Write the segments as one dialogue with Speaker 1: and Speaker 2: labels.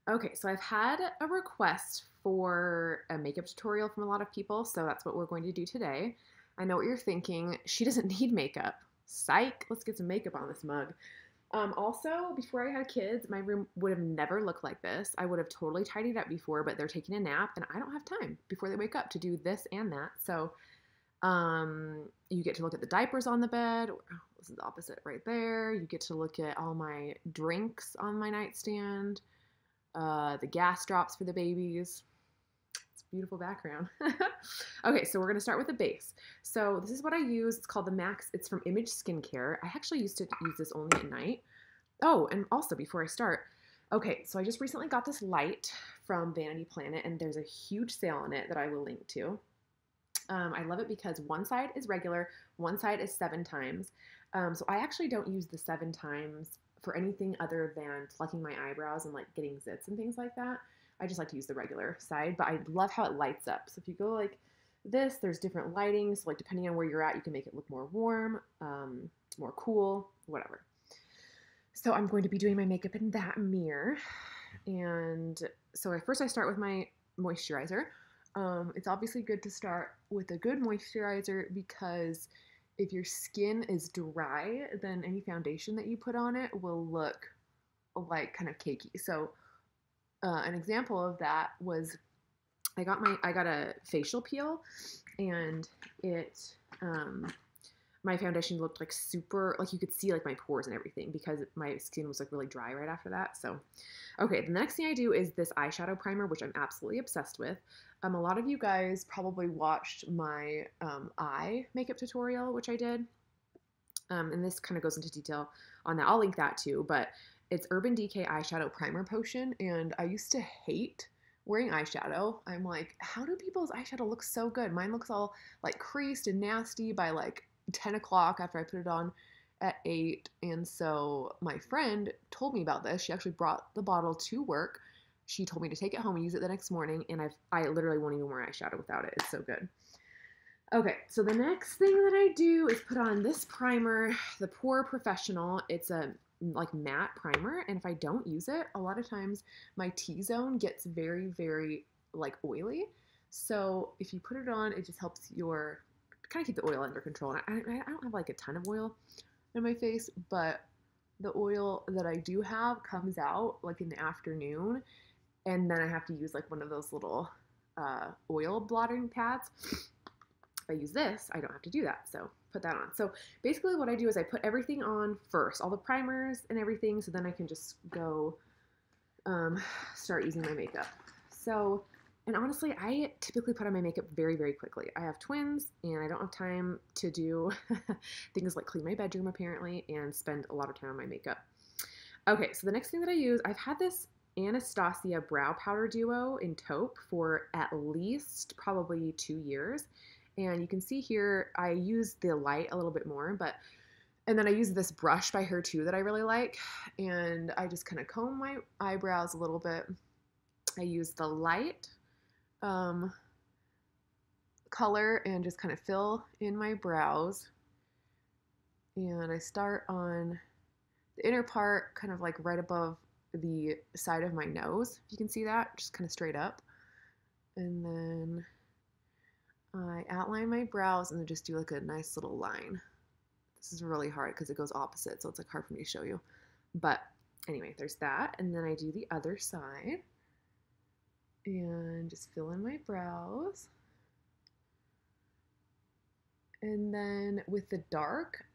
Speaker 1: Okay, so I've had a request for a makeup tutorial from a lot of people, so that's what we're going to do today. I know what you're thinking. She doesn't need makeup. Psych, let's get some makeup on this mug. Also, before I had kids, my room would have never looked like this. I would have totally tidied up before, but they're taking a nap, and I don't have time before they wake up to do this and that. So, you get to look at the diapers on the bed. Oh, this is the opposite right there. You get to look at all my drinks on my nightstand, the gas drops for the babies. It's a beautiful background. Okay, so we're going to start with the base. So this is what I use. It's called the Max. It's from Image Skincare. I actually used to use this only at night. Oh, and also before I start, okay, so I just recently got this light from Vanity Planet, and there's a huge sale on it that I will link to. I love it because one side is regular, one side is 7 times. So I actually don't use the 7 times for anything other than plucking my eyebrows and like getting zits and things like that. I just like to use the regular side, but I love how it lights up. So if you go like this, there's different lighting. So like depending on where you're at, you can make it look more warm, more cool, whatever. So I'm going to be doing my makeup in that mirror. And so first I start with my moisturizer. It's obviously good to start with a good moisturizer because if your skin is dry, then any foundation that you put on it will look like kind of cakey. So an example of that was I got a facial peel, and it my foundation looked like super, like you could see like my pores and everything because my skin was like really dry right after that. So, okay, the next thing I do is this eyeshadow primer, which I'm absolutely obsessed with. A lot of you guys probably watched my eye makeup tutorial, which I did. And this kind of goes into detail on that. I'll link that too, but it's Urban Decay Eyeshadow Primer Potion, and I used to hate wearing eyeshadow. I'm like, how do people's eyeshadow look so good? Mine looks all like creased and nasty by like 10 o'clock after I put it on at 8. And so my friend told me about this. She actually brought the bottle to work. She told me to take it home and use it the next morning, and I literally won't even wear eyeshadow without it. It's so good. Okay, so the next thing that I do is put on this primer, the Pore Professional. It's a like matte primer, and if I don't use it, a lot of times my T-zone gets very, very like oily. So if you put it on, it just helps your kind of keep the oil under control. And I don't have like a ton of oil in my face, but the oil that I do have comes out like in the afternoon, and then I have to use like one of those little oil blotting pads. If I use this, I don't have to do that. So put that on. So basically what I do is I put everything on first, all the primers and everything, so then I can just go start using my makeup. So, and honestly, I typically put on my makeup very, very quickly. I have twins, and I don't have time to do things like clean my bedroom, apparently, and spend a lot of time on my makeup. Okay, so the next thing that I use, I've had this Anastasia Brow Powder Duo in taupe for at least probably 2 years. And you can see here, I use the light a little bit more, and then I use this brush by her too that I really like. And I just kind of comb my eyebrows a little bit. I use the light color and just kind of fill in my brows. And I start on the inner part, kind of like right above the side of my nose, if you can see that, just kind of straight up. And then I outline my brows and then just do like a nice little line. This is really hard because it goes opposite, so it's like hard for me to show you. But anyway, there's that. And then I do the other side and just fill in my brows. And then with the dark,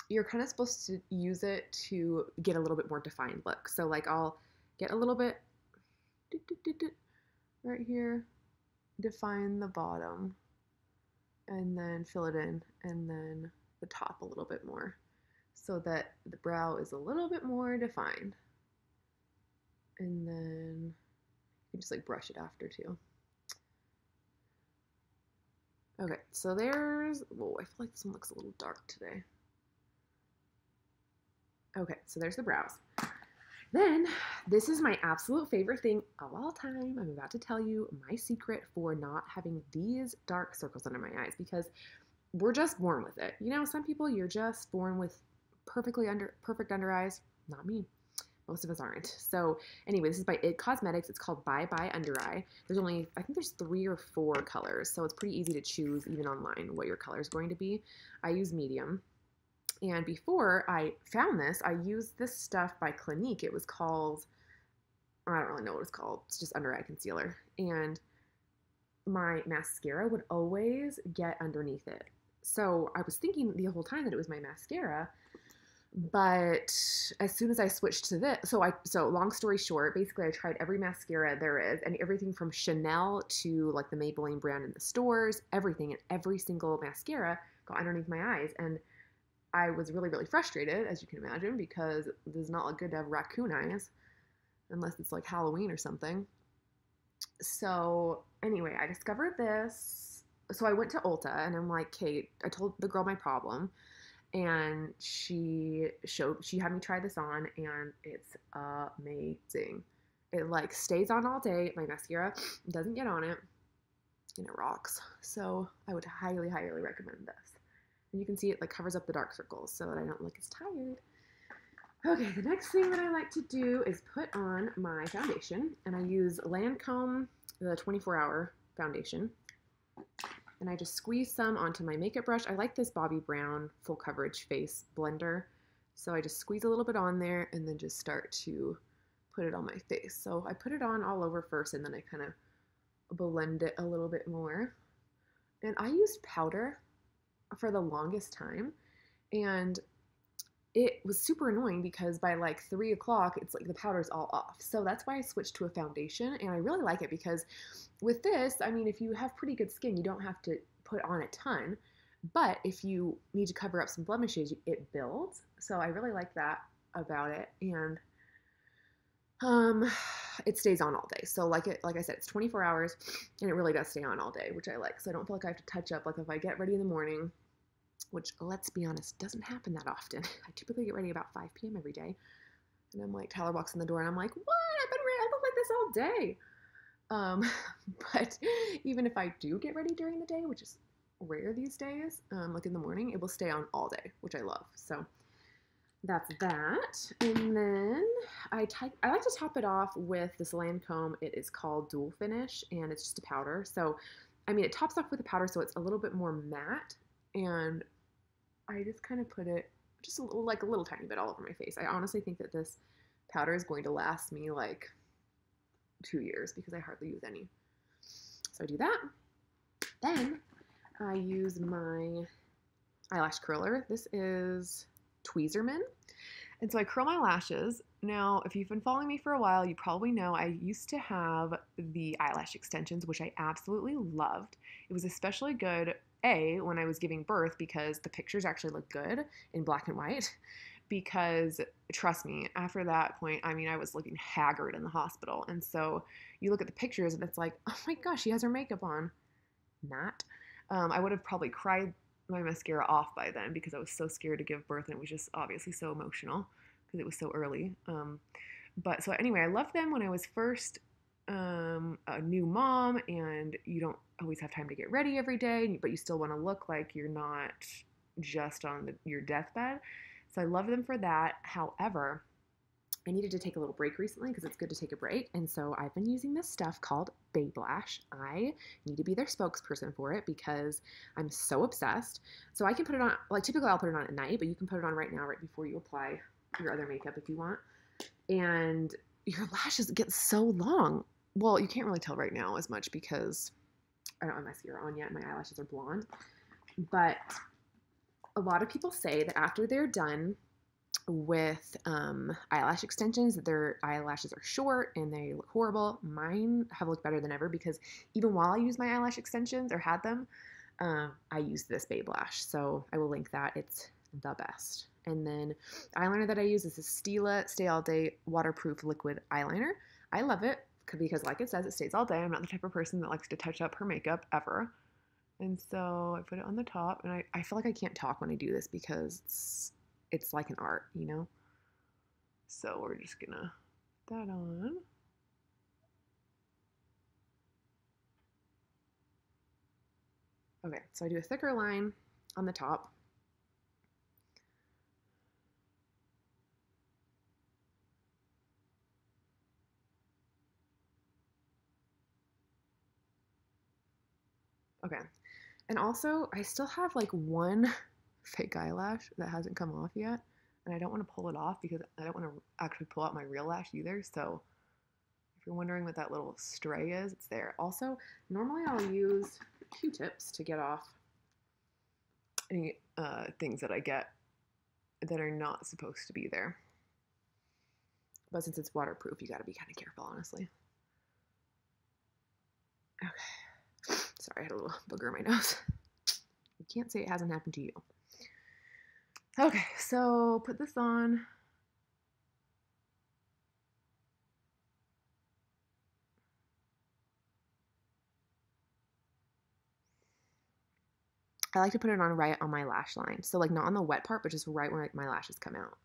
Speaker 1: you're kind of supposed to use it to get a little bit more defined look. So like I'll get a little bit right here, define the bottom, and then fill it in, and then the top a little bit more so that the brow is a little bit more defined. And then you just like brush it after too. Okay, so whoa, I feel like this one looks a little dark today. Okay, so there's the brows. Then, this is my absolute favorite thing of all time. I'm about to tell you my secret for not having these dark circles under my eyes, because we're just born with it. You know, some people, you're just born with perfect under eyes. Not me. Most of us aren't. So anyway, this is by IT Cosmetics. It's called Bye Bye Under Eye. There's only, I think there's 3 or 4 colors. So it's pretty easy to choose even online what your color is going to be. I use medium. And before I found this, I used this stuff by Clinique. It was called, I don't really know what it's called. It's just under eye concealer. And my mascara would always get underneath it. So I was thinking the whole time that it was my mascara, but as soon as I switched to this, so long story short, basically I tried every mascara there is, and everything from Chanel to like the Maybelline brand in the stores, everything, and every single mascara got underneath my eyes. And I was really, really frustrated, as you can imagine, because it does not look good to have raccoon eyes, unless it's like Halloween or something. So anyway, I discovered this. So I went to Ulta and I'm like, Kate, I told the girl my problem, and she had me try this on, and it's amazing. It like stays on all day. My mascara doesn't get on it, and it rocks. So I would highly, highly recommend this. And you can see it like covers up the dark circles so that I don't look as tired. Okay, the next thing that I like to do is put on my foundation, and I use Lancome, the 24-hour foundation, and I just squeeze some onto my makeup brush. I like this Bobbi Brown full coverage face blender, so I just squeeze a little bit on there and then just start to put it on my face. So I put it on all over first, and then I kind of blend it a little bit more. And I used powder for the longest time, and it was super annoying because by like 3 o'clock, it's like the powder's all off. So that's why I switched to a foundation, and I really like it because with this, I mean, if you have pretty good skin, you don't have to put on a ton, but if you need to cover up some blemishes, it builds. So I really like that about it, and it stays on all day. So like I said, it's 24 hours, and it really does stay on all day, which I like. So I don't feel like I have to touch up. Like if I get ready in the morning, which, let's be honest, doesn't happen that often. I typically get ready about 5 p.m. every day. And I'm like, Tyler walks in the door and I'm like, what? I've been ready. I look like this all day. But even if I do get ready during the day, which is rare these days, like in the morning, it will stay on all day, which I love. So that's that. And then I like to top it off with this Lancome. It is called Dual Finish, and it's just a powder. So, I mean, it tops off with a powder, so it's a little bit more matte. And I just kind of put it just a little tiny bit all over my face. I honestly think that this powder is going to last me like 2 years because I hardly use any. So I do that. Then I use my eyelash curler. This is Tweezerman. And so I curl my lashes. Now, if you've been following me for a while, you probably know I used to have the eyelash extensions, which I absolutely loved. It was especially good when I was giving birth, because the pictures actually look good in black and white, because trust me, after that point, I mean, I was looking haggard in the hospital. And so you look at the pictures and it's like, oh my gosh, she has her makeup on. Not. I would have probably cried my mascara off by then because I was so scared to give birth, and it was just obviously so emotional because it was so early. But so anyway, I loved them when I was first a new mom, and you don't always have time to get ready every day, but you still want to look like you're not just on your deathbed. So I love them for that. However, I needed to take a little break recently because it's good to take a break. And so I've been using this stuff called Babe Lash. I need to be their spokesperson for it because I'm so obsessed. So I can put it on, like typically I'll put it on at night, but you can put it on right now, right before you apply your other makeup if you want. And your lashes get so long. Well, you can't really tell right now as much because I don't have mascara on yet. My eyelashes are blonde. But a lot of people say that after they're done with eyelash extensions, that their eyelashes are short and they look horrible. Mine have looked better than ever because even while I use my eyelash extensions or had them, I used this Babe Lash. So I will link that. It's the best. And then the eyeliner that I use is the Stila Stay All Day Waterproof Liquid Eyeliner. I love it because, like it says, it stays all day. I'm not the type of person that likes to touch up her makeup ever. And so I put it on the top, and I feel like I can't talk when I do this because it's like an art, you know? So we're just gonna put that on. Okay, so I do a thicker line on the top. Okay. And also, I still have like one fake eyelash that hasn't come off yet. And I don't want to pull it off because I don't want to actually pull out my real lash either. So if you're wondering what that little stray is, it's there. Also, normally I'll use Q-tips to get off any things that I get that are not supposed to be there. But since it's waterproof, you got to be kind of careful, honestly. Okay. Sorry, I had a little booger in my nose. You can't say it hasn't happened to you. Okay, so put this on. I like to put it on right on my lash line. So like not on the wet part, but just right where like my lashes come out.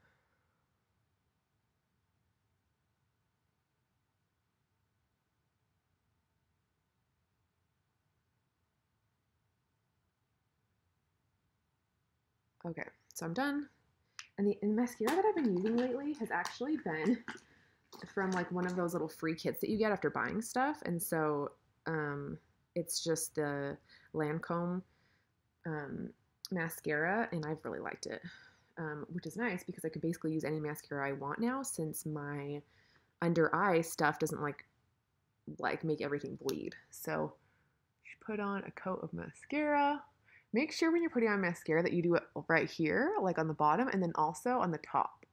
Speaker 1: Okay, so I'm done. And the mascara that I've been using lately has actually been from like one of those little free kits that you get after buying stuff. And so it's just the Lancome mascara, and I've really liked it, which is nice because I could basically use any mascara I want now since my under eye stuff doesn't like make everything bleed. So you put on a coat of mascara. Make sure when you're putting on mascara that you do it right here, like on the bottom, and then also on the top.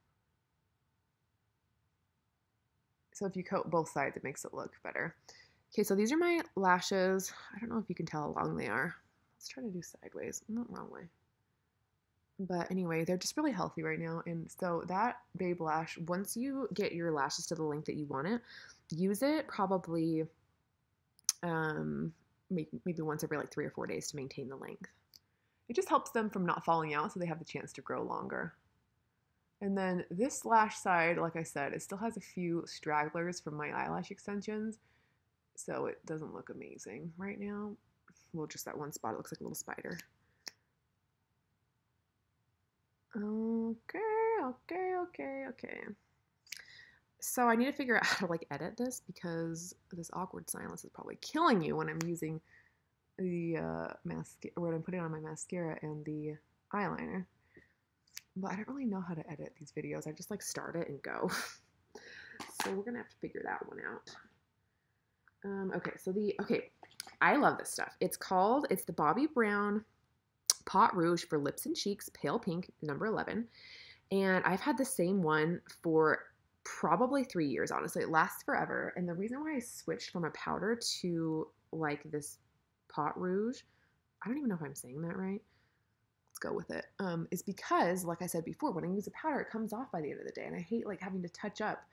Speaker 1: So if you coat both sides, it makes it look better. Okay, so these are my lashes. I don't know if you can tell how long they are. Let's try to do sideways. Not wrong way. But anyway, they're just really healthy right now. And so that Babe Lash, once you get your lashes to the length that you want it, use it probably maybe once every like 3 or 4 days to maintain the length. It just helps them from not falling out so they have the chance to grow longer. And then this lash side, like I said, it still has a few stragglers from my eyelash extensions. So it doesn't look amazing right now. Well, just that one spot, it looks like a little spider. Okay. So I need to figure out how to like edit this because this awkward silence is probably killing you when I'm using the mascara, when I'm putting on my mascara and the eyeliner. But I don't really know how to edit these videos. I just like start it and go. So we're gonna have to figure that one out. Okay, I love this stuff. It's the Bobbi Brown Pot Rouge for lips and cheeks, pale pink, number 11. And I've had the same one for probably 3 years, honestly. It lasts forever. And the reason why I switched from a powder to like this Pot Rouge, I don't even know if I'm saying that right. Let's go with it. Is because, like I said before, when I use a powder, it comes off by the end of the day. And I hate like having to touch up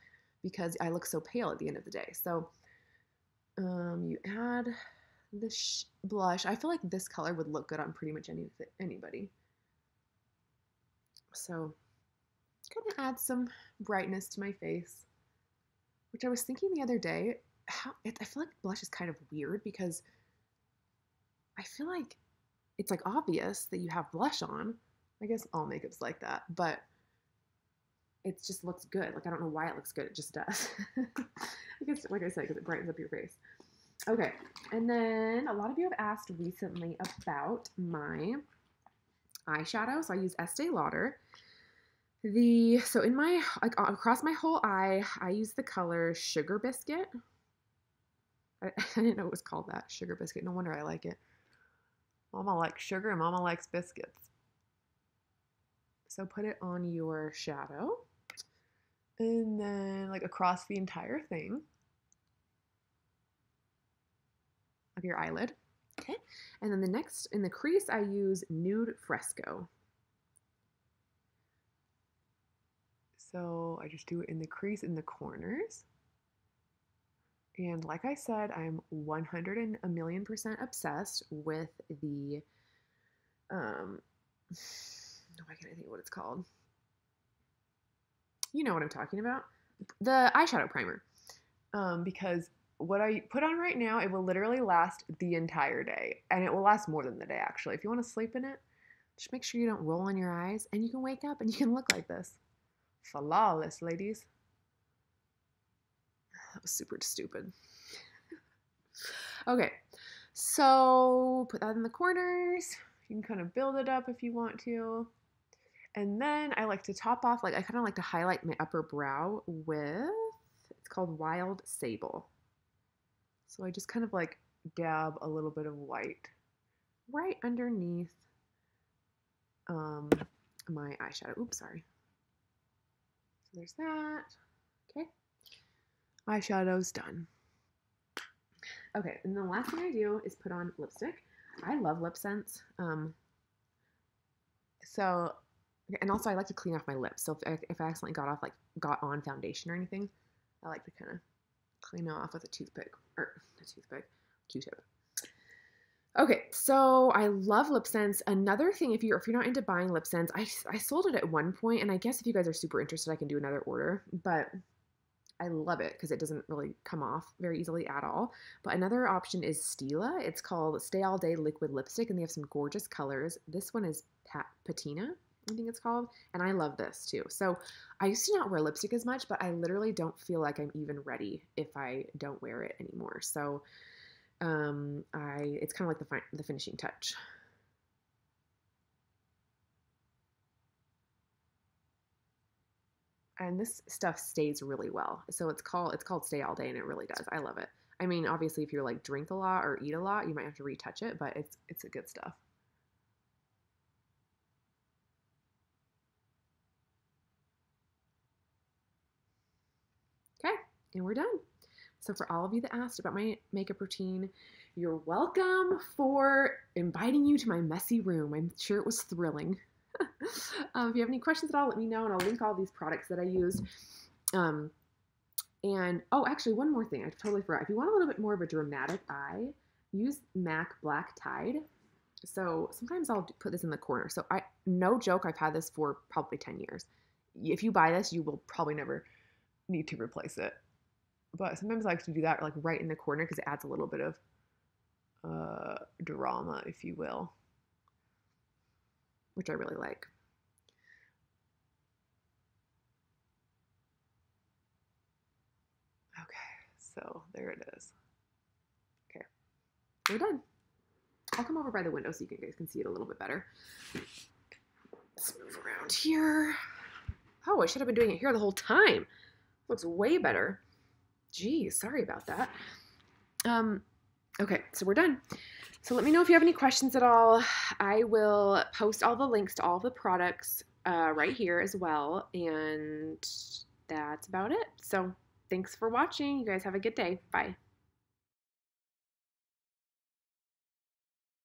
Speaker 1: because I look so pale at the end of the day. So you add this blush. I feel like this color would look good on pretty much anybody. So gonna add some brightness to my face, which I was thinking the other day, I feel like blush is kind of weird because I feel like it's like obvious that you have blush on. I guess all makeup's like that, but it just looks good. Like I don't know why it looks good, it just does. I guess, like I said, because it brightens up your face. Okay, and then a lot of you have asked recently about my eyeshadow. So I use Estee Lauder. So in my, like across my whole eye, I use the color Sugar Biscuit. I didn't know it was called that, Sugar Biscuit. No wonder I like it. Mama likes sugar and Mama likes biscuits. So put it on your shadow. And then like across the entire thing of your eyelid. Okay. And then the next, in the crease, I use Nude Fresco. So I just do it in the crease in the corners. And like I said, I'm 100% obsessed with the, why can't I think of what it's called? You know what I'm talking about. The eyeshadow primer. Because what I put on right now, it will literally last the entire day. And it will last more than the day, actually. If you want to sleep in it, just make sure you don't roll in your eyes and you can wake up and you can look like this. Flawless, ladies. That was super stupid. Okay, So put that in the corners. You can kind of build it up if you want to. And then I like to top off, like I kind of like to highlight my upper brow with, it's called Wild Sable. So I just kind of like dab a little bit of white right underneath my eyeshadow. Oops, sorry. So there's that. Okay. Eyeshadow's done. Okay, and the last thing I do is put on lipstick. I love lip scents. And also I like to clean off my lips. So if I accidentally got on foundation or anything, I like to kind of clean off with a toothpick, Q-tip. Okay, so I love lip scents. Another thing, if you're not into buying lip scents, I sold it at one point, and I guess if you guys are super interested, I can do another order, but I love it because it doesn't really come off very easily at all. But another option is Stila. It's called Stay All Day Liquid Lipstick, and they have some gorgeous colors. This one is Patina, I think it's called, and I love this too. So I used to not wear lipstick as much, but I literally don't feel like I'm even ready if I don't wear it anymore. So it's kind of like the finishing touch. And this stuff stays really well. So it's called Stay All Day, and it really does. I love it. I mean, obviously, if you're like drink a lot or eat a lot, you might have to retouch it, but it's a good stuff. Okay, and we're done. So for all of you that asked about my makeup routine, you're welcome for inviting you to my messy room. I'm sure it was thrilling. If you have any questions at all, let me know, and I'll link all these products that I use. And oh, actually, one more thing I totally forgot. If you want a little bit more of a dramatic eye, use MAC Black Tide. So sometimes I'll put this in the corner. So no joke, I've had this for probably 10 years. If you buy this, you will probably never need to replace it. But sometimes I like to do that like right in the corner because it adds a little bit of drama, if you will, which I really like. Okay, so there it is. Okay, we're done. I'll come over by the window so you guys can see it a little bit better. Let's move around here. Oh, I should have been doing it here the whole time. Looks way better. Geez, sorry about that. Okay, so we're done. So let me know if you have any questions at all. I will post all the links to all the products right here as well. And that's about it. So thanks for watching. You guys have a good day. Bye.